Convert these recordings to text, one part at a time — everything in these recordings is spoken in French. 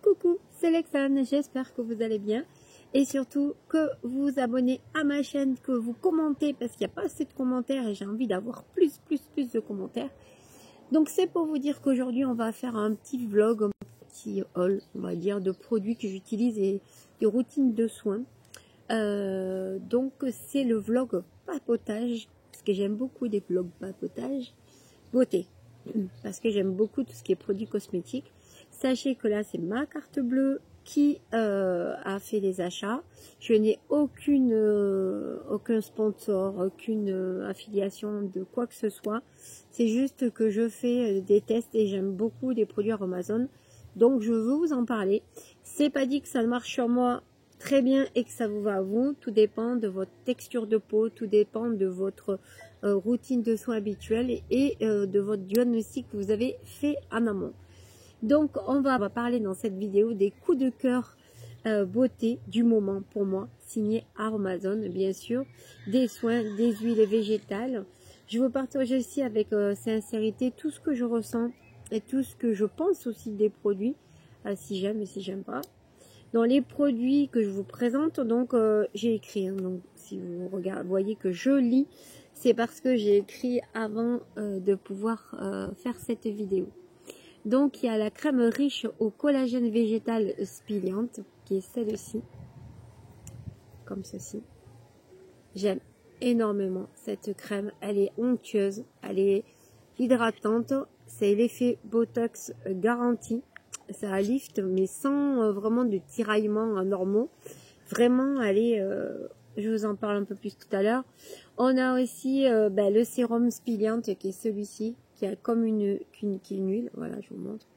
Coucou, c'est Lexane, j'espère que vous allez bien et surtout que vous vous abonnez à ma chaîne, que vous commentez parce qu'il n'y a pas assez de commentaires et j'ai envie d'avoir plus de commentaires. Donc c'est pour vous dire qu'aujourd'hui on va faire un petit vlog, un petit haul, on va dire, de produits que j'utilise et de routines de soins. Donc c'est le vlog papotage, parce que j'aime beaucoup les vlogs papotage, beauté, parce que j'aime beaucoup tout ce qui est produits cosmétiques. Sachez que là c'est ma carte bleue qui a fait les achats. Je n'ai aucun sponsor, aucune affiliation de quoi que ce soit. C'est juste que je fais des tests et j'aime beaucoup les produits Amazon. Donc je veux vous en parler. C'est pas dit que ça marche sur moi très bien et que ça vous va à vous. Tout dépend de votre texture de peau, tout dépend de votre routine de soins habituelle et de votre diagnostic que vous avez fait en amont. Donc on va parler dans cette vidéo des coups de cœur beauté du moment pour moi, signé Amazon bien sûr, des soins, des huiles végétales. Je vous partage aussi avec sincérité tout ce que je ressens et tout ce que je pense aussi des produits, si j'aime et si j'aime pas. Dans les produits que je vous présente, donc j'ai écrit, hein, donc si vous voyez que je lis, c'est parce que j'ai écrit avant de pouvoir faire cette vidéo. Donc il y a la crème riche au collagène végétal Spliant, qui est celle-ci, comme ceci. J'aime énormément cette crème, elle est onctueuse, elle est hydratante, c'est l'effet Botox garanti. Ça lift mais sans vraiment de tiraillements normaux. Vraiment, elle est, je vous en parle un peu plus tout à l'heure. On a aussi le sérum Spliant qui est celui-ci, qui a comme qui est une huile. Voilà, je vous montre.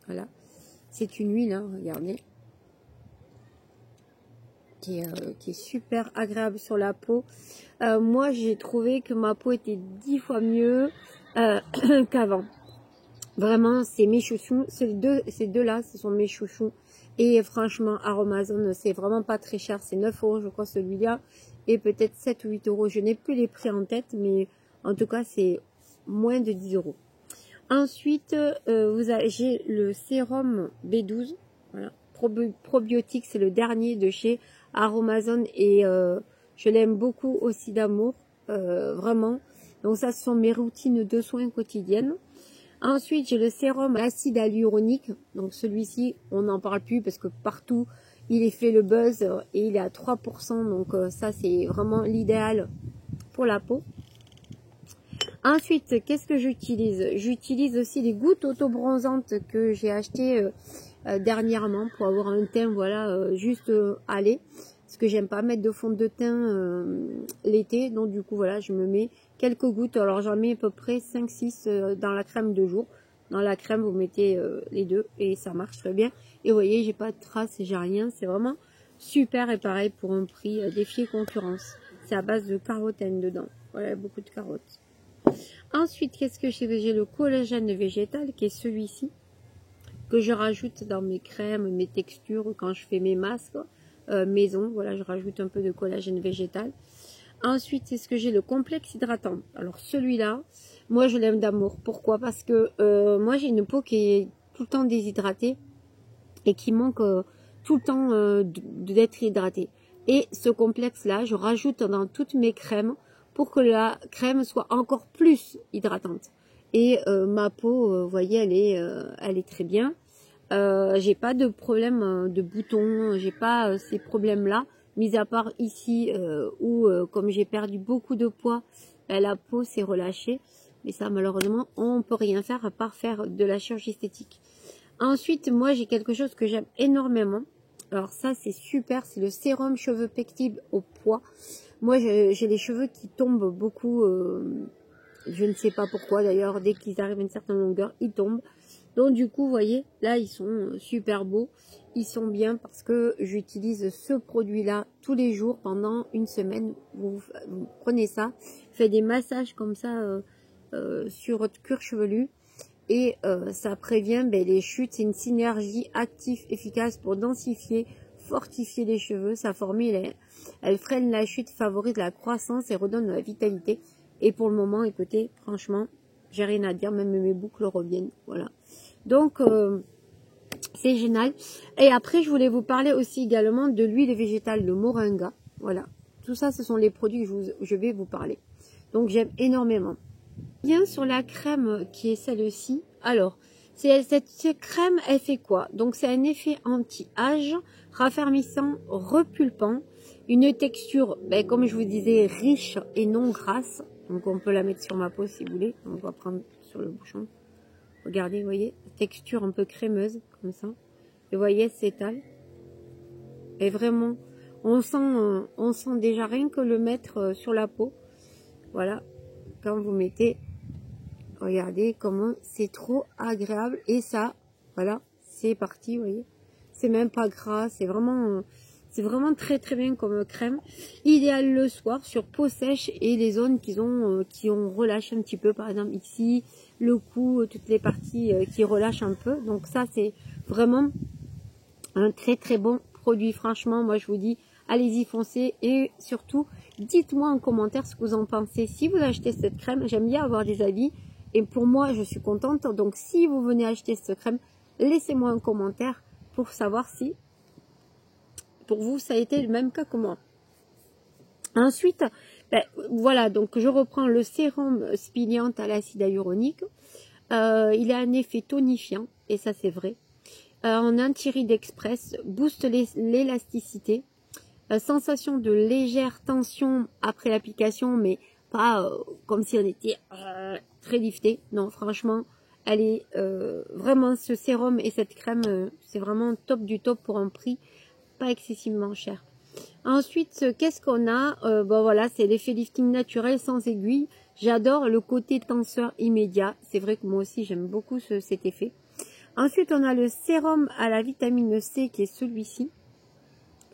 Voilà, c'est une huile, hein, regardez, qui est super agréable sur la peau. Moi, j'ai trouvé que ma peau était 10 fois mieux qu'avant. Vraiment, c'est mes chouchous. Ces deux-là, ce sont mes chouchous. Et franchement, Amazon, c'est vraiment pas très cher. C'est 9 €, je crois, celui-là. Et peut-être 7 ou 8 €. Je n'ai plus les prix en tête, mais en tout cas, c'est moins de 10 €. Ensuite, j'ai le sérum B12. Voilà. Probiotique, c'est le dernier de chez Amazon. Et je l'aime beaucoup aussi d'amour. Vraiment. Donc ça, ce sont mes routines de soins quotidiennes. Ensuite, j'ai le sérum acide hyaluronique. Donc celui-ci, on n'en parle plus parce que partout, il est fait le buzz et il est à 3%. Donc ça, c'est vraiment l'idéal pour la peau. Ensuite, qu'est-ce que j'utilise? J'utilise aussi les gouttes auto-bronzantes que j'ai achetées dernièrement pour avoir un teint, voilà, juste allé. Parce que j'aime pas mettre de fond de teint l'été. Donc du coup, voilà, je me mets quelques gouttes. Alors j'en mets à peu près 5-6 dans la crème de jour. Dans la crème, vous mettez les deux et ça marche très bien. Et vous voyez, j'ai pas de traces, j'ai rien. C'est vraiment super et pareil pour un prix défier concurrence. C'est à base de carotène dedans. Voilà, beaucoup de carottes. Ensuite, qu'est-ce que j'ai? Le collagène végétal qui est celui-ci. Que je rajoute dans mes crèmes, mes textures, quand je fais mes masques maison. Voilà, je rajoute un peu de collagène végétal. Ensuite, c'est ce que j'ai, le complexe hydratant. Alors celui-là, moi je l'aime d'amour. Pourquoi? Parce que moi j'ai une peau qui est tout le temps déshydratée et qui manque tout le temps d'être hydratée. Et ce complexe-là, je rajoute dans toutes mes crèmes pour que la crème soit encore plus hydratante. Et ma peau, vous voyez, elle est très bien. J'ai pas de problème de boutons, j'ai pas ces problèmes-là. Mis à part ici où comme j'ai perdu beaucoup de poids, la peau s'est relâchée. Mais ça malheureusement on peut rien faire à part faire de la chirurgie esthétique. Ensuite moi j'ai quelque chose que j'aime énormément. Alors ça c'est super, c'est le sérum cheveux pectile au pois. Moi j'ai les cheveux qui tombent beaucoup, je ne sais pas pourquoi d'ailleurs, dès qu'ils arrivent à une certaine longueur ils tombent. Donc du coup, vous voyez, là, ils sont super beaux. Ils sont bien parce que j'utilise ce produit-là tous les jours pendant une semaine. Vous prenez ça, faites des massages comme ça sur votre cuir chevelu. Et ça prévient les chutes. C'est une synergie active efficace pour densifier, fortifier les cheveux. Sa formule, elle freine la chute, favorise la croissance et redonne de la vitalité. Et pour le moment, écoutez, franchement, j'ai rien à dire. Même mes boucles reviennent. Voilà. Donc, c'est génial. Et après, je voulais vous parler aussi également de l'huile végétale de moringa. Voilà, tout ça, ce sont les produits que je vais vous parler. Donc, j'aime énormément. Bien sur la crème qui est celle-ci. Alors, cette crème, elle fait quoi? Donc, c'est un effet anti-âge, raffermissant, repulpant. Une texture, ben, comme je vous disais, riche et non grasse. Donc, on peut la mettre sur ma peau si vous voulez. On va prendre sur le bouchon. Regardez, vous voyez, texture un peu crémeuse, comme ça. Et vous voyez, s'étale. Et vraiment, on sent déjà rien que le mettre sur la peau. Voilà, quand vous mettez, regardez comment c'est trop agréable. Et ça, voilà, c'est parti, vous voyez. C'est même pas gras, c'est vraiment très très bien comme crème. Idéal le soir sur peau sèche et les zones qui ont relâché un petit peu, par exemple ici, le cou, toutes les parties qui relâchent un peu. Donc ça, c'est vraiment un très très bon produit. Franchement, moi je vous dis, allez-y, foncez. Et surtout, dites-moi en commentaire ce que vous en pensez. Si vous achetez cette crème, j'aime bien avoir des avis. Et pour moi, je suis contente. Donc si vous venez acheter cette crème, laissez-moi un commentaire pour savoir si pour vous ça a été le même cas que moi. Ensuite, ben, voilà, donc je reprends le sérum Splint à l'acide hyaluronique. Il a un effet tonifiant, et ça c'est vrai. En anti-rides express, booste l'élasticité. Sensation de légère tension après l'application, mais pas comme si on était très lifté. Non, franchement, elle est vraiment, ce sérum et cette crème, c'est vraiment top du top pour un prix pas excessivement cher. Ensuite, qu'est-ce qu'on a? Bon voilà, c'est l'effet lifting naturel sans aiguille. J'adore le côté tenseur immédiat. C'est vrai que moi aussi j'aime beaucoup cet effet. Ensuite, on a le sérum à la vitamine C qui est celui-ci,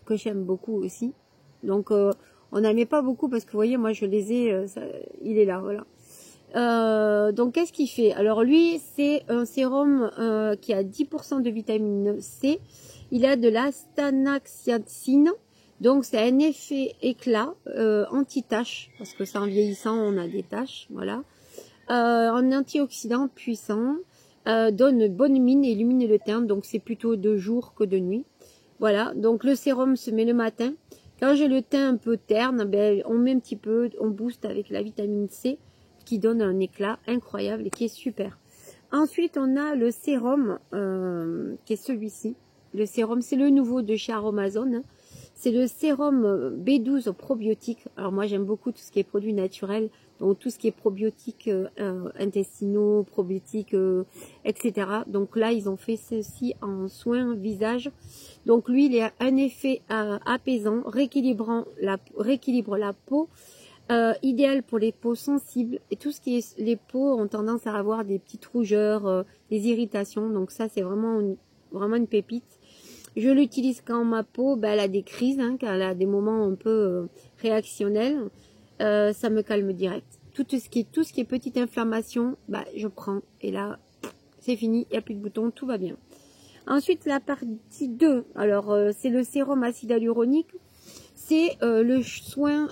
que j'aime beaucoup aussi. Donc, on n'en met pas beaucoup parce que vous voyez, moi je les ai, il est là, voilà. Donc, qu'est-ce qu'il fait? Alors, lui, c'est un sérum qui a 10% de vitamine C. Il a de la stanaxiacine. Donc, c'est un effet éclat anti-taches, parce que c'est en vieillissant, on a des taches, voilà. En antioxydant puissant, donne bonne mine et illumine le teint, donc c'est plutôt de jour que de nuit. Voilà, donc le sérum se met le matin. Quand j'ai le teint un peu terne, ben, on met un petit peu, on booste avec la vitamine C, qui donne un éclat incroyable et qui est super. Ensuite, on a le sérum, qui est celui-ci. Le sérum, c'est le nouveau de chez Aromazone, hein. C'est le sérum B12 probiotique. Alors moi j'aime beaucoup tout ce qui est produits naturels, donc tout ce qui est probiotiques intestinaux, probiotiques, etc. Donc là ils ont fait ceci en soin visage. Donc lui il a un effet apaisant, rééquilibre la peau, idéal pour les peaux sensibles. Et tout ce qui est les peaux ont tendance à avoir des petites rougeurs, des irritations. Donc ça c'est vraiment une pépite. Je l'utilise quand ma peau, ben, elle a des crises, hein, quand elle a des moments un peu réactionnels. Ça me calme direct. Tout ce qui est petite inflammation, ben, je prends. Et là, c'est fini, il n'y a plus de boutons, tout va bien. Ensuite, la partie 2. Alors, c'est le sérum acide hyaluronique. C'est le soin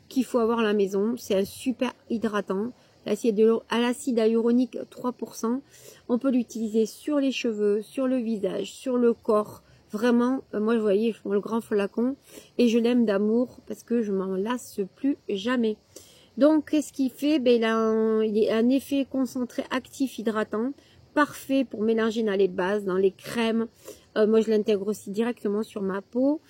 qu'il faut avoir à la maison. C'est un super hydratant. À l'acide hyaluronique 3%. On peut l'utiliser sur les cheveux, sur le visage, sur le corps. Vraiment, moi, vous voyez, je prends le grand flacon et je l'aime d'amour parce que je m'en lasse plus jamais. Donc, qu'est-ce qu'il fait? Ben, il a un effet concentré actif hydratant, parfait pour mélanger dans les bases, dans les crèmes. Moi, je l'intègre aussi directement sur ma peau,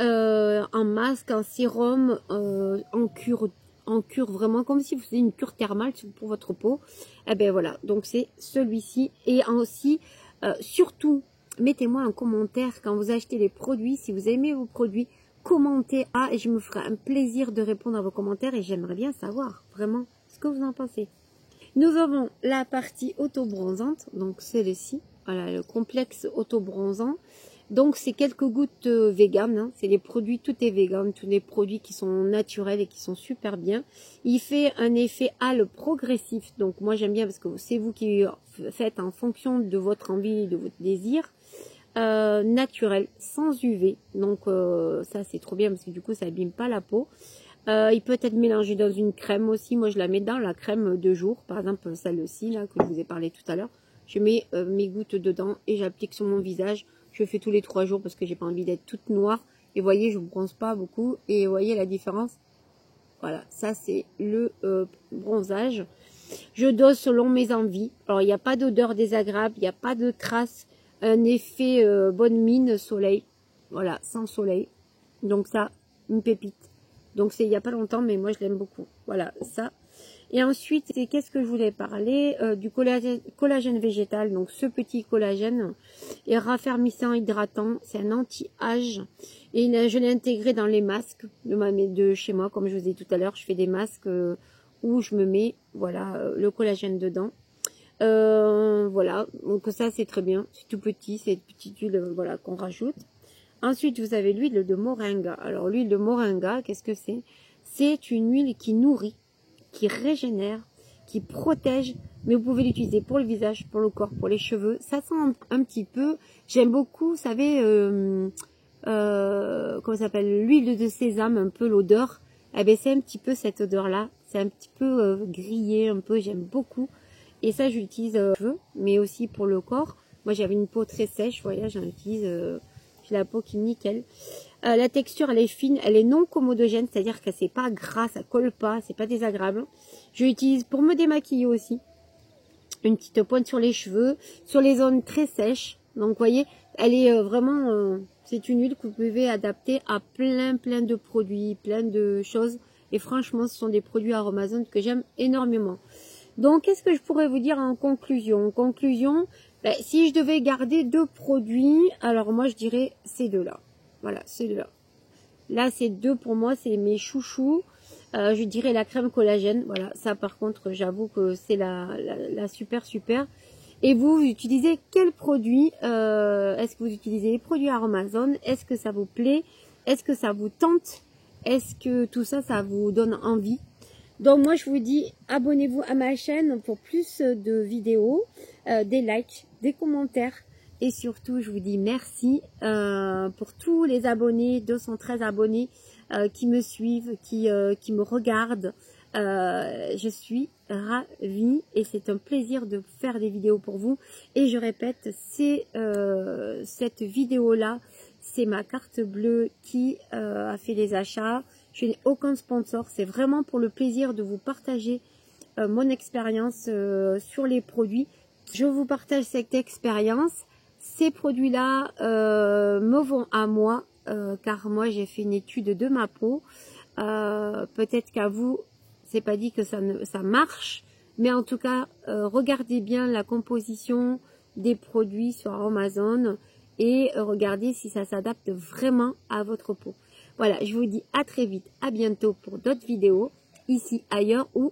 en masque, en sérum, en cure vraiment comme si vous faisiez une cure thermale pour votre peau. Et ben voilà, donc c'est celui-ci. Et aussi, surtout, mettez-moi un commentaire quand vous achetez les produits, si vous aimez vos produits, commentez et je me ferai un plaisir de répondre à vos commentaires et j'aimerais bien savoir vraiment ce que vous en pensez. Nous avons la partie auto-bronzante, donc celle-ci, voilà, le complexe auto-bronzant. Donc c'est quelques gouttes vegan, hein. C'est les produits, tout est vegan, tous les produits qui sont naturels et qui sont super bien. Il fait un effet halo progressif, donc moi j'aime bien parce que c'est vous qui faites en fonction de votre envie, de votre désir. Naturel, sans UV, donc ça c'est trop bien parce que du coup ça abîme pas la peau. Il peut être mélangé dans une crème aussi, moi je la mets dans la crème de jour, par exemple celle-ci là que je vous ai parlé tout à l'heure. je mets mes gouttes dedans et j'applique sur mon visage. Je fais tous les 3 jours parce que j'ai pas envie d'être toute noire. Et vous voyez, je ne bronze pas beaucoup. Et vous voyez la différence? Voilà, ça c'est le bronzage. Je dose selon mes envies. Alors, il n'y a pas d'odeur désagréable, il n'y a pas de trace, un effet bonne mine soleil. Voilà, sans soleil. Donc ça, une pépite. Donc c'est il n'y a pas longtemps, mais moi je l'aime beaucoup. Voilà, ça. Et ensuite, qu'est-ce que je voulais parler du collagène végétal. Donc ce petit collagène est raffermissant, hydratant. C'est un anti-âge. Et je l'ai intégré dans les masques de chez moi. Comme je vous ai dit tout à l'heure, je fais des masques où je me mets voilà, le collagène dedans. Voilà, donc ça c'est très bien. C'est tout petit, c'est une petite huile voilà, qu'on rajoute. Ensuite, vous avez l'huile de moringa. Alors, l'huile de moringa, qu'est-ce que c'est? C'est une huile qui nourrit, qui régénère, qui protège, mais vous pouvez l'utiliser pour le visage, pour le corps, pour les cheveux. Ça sent un petit peu, j'aime beaucoup, vous savez, comment ça s'appelle, l'huile de sésame, un peu l'odeur. Eh bien, c'est un petit peu cette odeur-là. C'est un petit peu grillé, un peu, j'aime beaucoup. Et ça, je l'utilise pour les cheveux, mais aussi pour le corps. Moi, j'avais une peau très sèche, voilà, j'en utilise... j'ai la peau qui est nickel. La texture, elle est fine, elle est non commodogène, c'est-à-dire que c'est pas gras, ça colle pas, c'est pas désagréable. Je l'utilise pour me démaquiller aussi. Une petite pointe sur les cheveux, sur les zones très sèches. Donc, vous voyez, elle est vraiment... c'est une huile que vous pouvez adapter à plein de produits, plein de choses. Et franchement, ce sont des produits Aromazone que j'aime énormément. Donc, qu'est-ce que je pourrais vous dire en conclusion? En conclusion, ben, si je devais garder 2 produits, alors moi, je dirais ces 2-là. Voilà, ces 2-là. Là, ces 2 pour moi, c'est mes chouchous. Je dirais la crème collagène. Voilà, ça par contre, j'avoue que c'est la super. Et vous utilisez quel produit? Est-ce que vous utilisez les produits Aromazone? Est-ce que ça vous plaît? Est-ce que ça vous tente? Est-ce que tout ça, ça vous donne envie? Donc moi je vous dis, abonnez-vous à ma chaîne pour plus de vidéos, des likes, des commentaires. Et surtout je vous dis merci pour tous les abonnés, 213 abonnés qui me suivent, qui me regardent. Je suis ravie et c'est un plaisir de faire des vidéos pour vous. Et je répète, c'est cette vidéo-là, c'est ma carte bleue qui a fait les achats. Je n'ai aucun sponsor, c'est vraiment pour le plaisir de vous partager mon expérience sur les produits. Je vous partage cette expérience. Ces produits-là me vont à moi, car moi j'ai fait une étude de ma peau. Peut-être qu'à vous, c'est pas dit que ça marche, mais en tout cas, regardez bien la composition des produits sur Amazon et regardez si ça s'adapte vraiment à votre peau. Voilà, je vous dis à très vite, à bientôt pour d'autres vidéos, ici, ailleurs ou